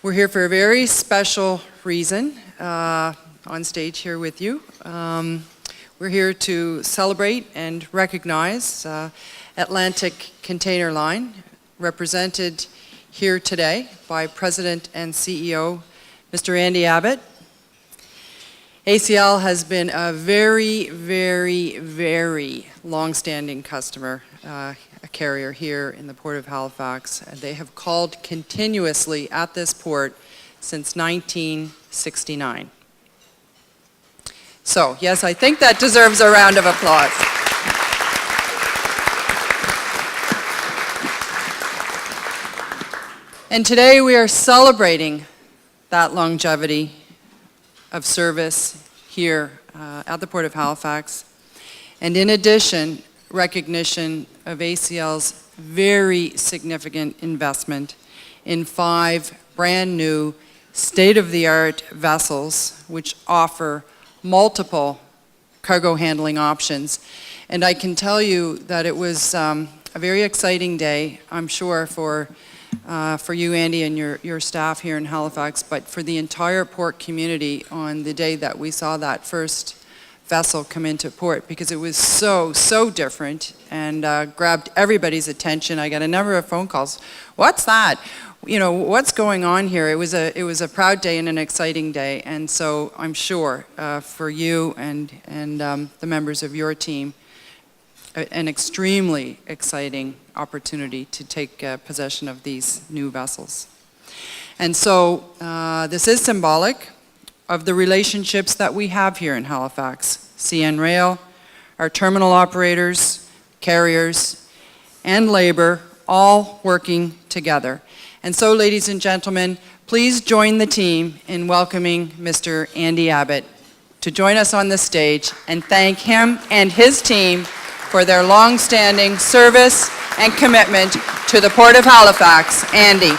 We're here for a very special reason on stage here with you. We're here to celebrate and recognize Atlantic Container Line, represented here today by President and CEO Mr. Andy Abbott. ACL has been a very, very, very long-standing customer, a carrier here in the Port of Halifax. They have called continuously at this port since 1969. So, yes, I think that deserves a round of applause. And today we are celebrating that longevity of service here at the Port of Halifax, and in addition, recognition of ACL's very significant investment in 5 brand new state-of-the-art vessels which offer multiple cargo handling options. And I can tell you that it was a very exciting day, I'm sure, for you, Andy, and your staff here in Halifax, but for the entire port community on the day that we saw that first vessel come into port, because it was so different and grabbed everybody's attention. I got a number of phone calls. What's that? You know, what's going on here? It was a proud day and an exciting day, and so I'm sure for you and the members of your team, an extremely exciting opportunity to take possession of these new vessels. And so this is symbolic of the relationships that we have here in Halifax. CN Rail, our terminal operators, carriers, and labor, all working together. And so, ladies and gentlemen, please join the team in welcoming Mr. Andy Abbott to join us on the stage and thank him and his team for their long-standing service and commitment to the Port of Halifax. Andy.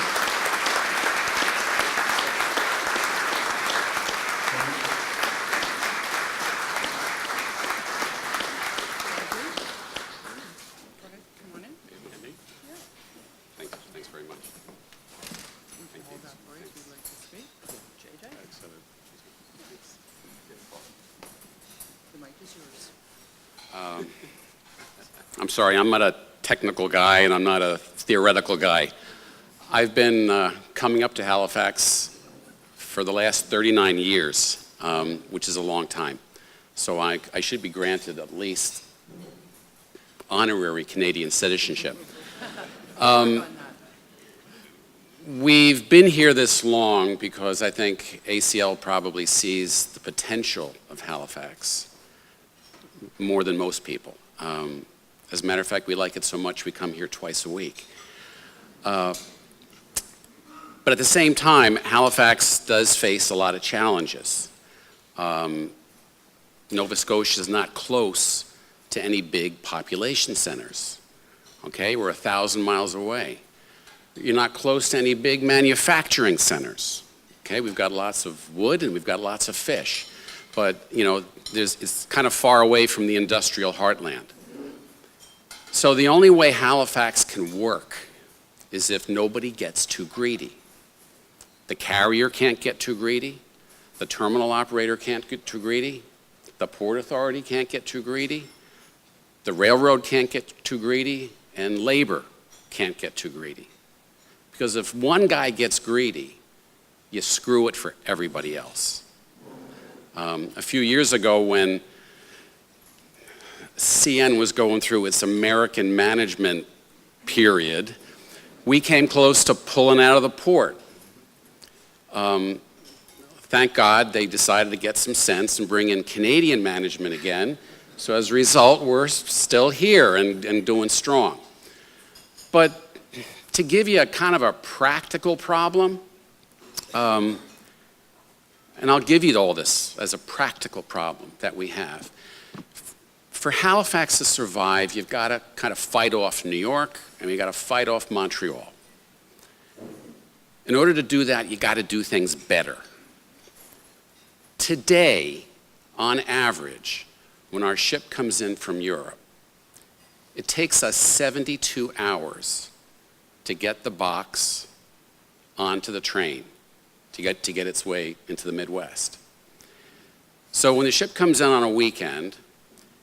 Thanks very much. I'm sorry, I'm not a technical guy and I'm not a theoretical guy. I've been coming up to Halifax for the last 39 years, which is a long time. So I should be granted at least honorary Canadian citizenship. We've been here this long because I think ACL probably sees the potential of Halifax more than most people. As a matter of fact, we like it so much we come here twice a week. But at the same time, Halifax does face a lot of challenges. Nova Scotia is not close to any big population centers. Okay, we're 1,000 miles away. You're not close to any big manufacturing centers. Okay, we've got lots of wood and we've got lots of fish. But, you know, it's kind of far away from the industrial heartland. So the only way Halifax can work is if nobody gets too greedy. The carrier can't get too greedy. The terminal operator can't get too greedy. The Port Authority can't get too greedy. The railroad can't get too greedy. And labor can't get too greedy. Because if one guy gets greedy, you screw it for everybody else. A few years ago when CN was going through its American management period, we came close to pulling out of the port. Thank God they decided to get some sense and bring in Canadian management again. So as a result, we're still here and doing strong. But to give you a kind of a practical problem, and I'll give you all this as a practical problem that we have. For Halifax to survive, you've got to kind of fight off New York and you've got to fight off Montreal. In order to do that, you got to do things better. Today, on average, when our ship comes in from Europe, it takes us 72 hours to get the box onto the train to get its way into the Midwest. So when the ship comes in on a weekend,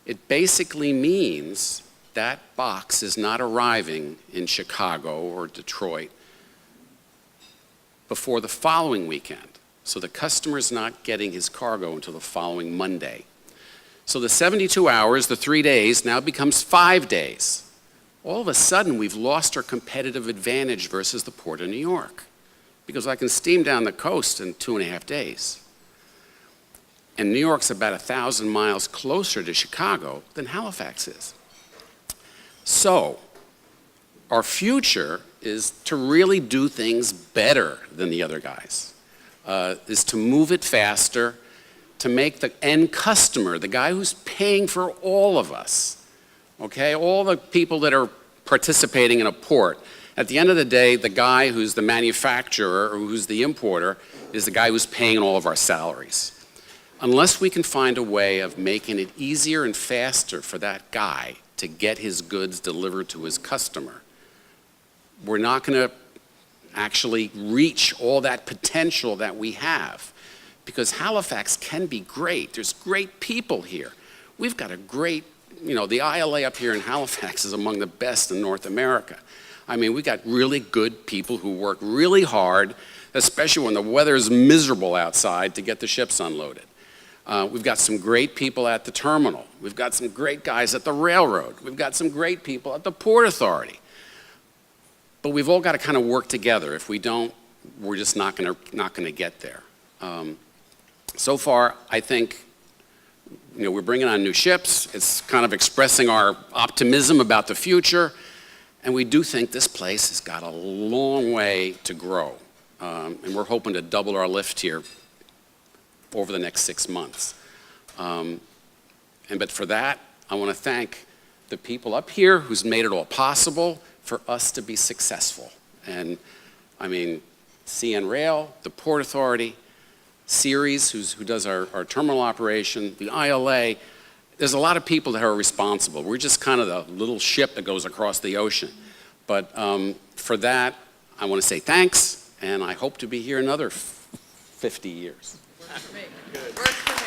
it basically means that box is not arriving in Chicago or Detroit before the following weekend. So the customer's not getting his cargo until the following Monday. So the 72 hours, the 3 days, now becomes 5 days. All of a sudden, we've lost our competitive advantage versus the Port of New York, because I can steam down the coast in 2.5 days. And New York's about 1,000 miles closer to Chicago than Halifax is. So our future is to really do things better than the other guys, is to move it faster, to make the end customer, the guy who's paying for all of us, okay, all the people that are participating in a port. At the end of the day, the guy who's the manufacturer or who's the importer is the guy who's paying all of our salaries. Unless we can find a way of making it easier and faster for that guy to get his goods delivered to his customer, we're not going to actually reach all that potential that we have. Because Halifax can be great. There's great people here. We've got a great, the ILA up here in Halifax is among the best in North America. I mean, we got really good people who work really hard, especially when the weather is miserable outside, to get the ships unloaded. We've got some great people at the terminal. We've got some great guys at the railroad. We've got some great people at the Port Authority. But we've all got to kind of work together. If we don't, we're just not going to get there. So far, I think, we're bringing on new ships. It's kind of expressing our optimism about the future. And we do think this place has got a long way to grow. And we're hoping to double our lift here over the next 6 months. But for that, I want to thank the people up here who's made it all possible for us to be successful. And I mean, CN Rail, the Port Authority, Ceres, who does our terminal operation, the ILA. There's a lot of people that are responsible. We're just kind of the little ship that goes across the ocean. But for that, I want to say thanks, and I hope to be here another 50 years. Works for me. Works for me.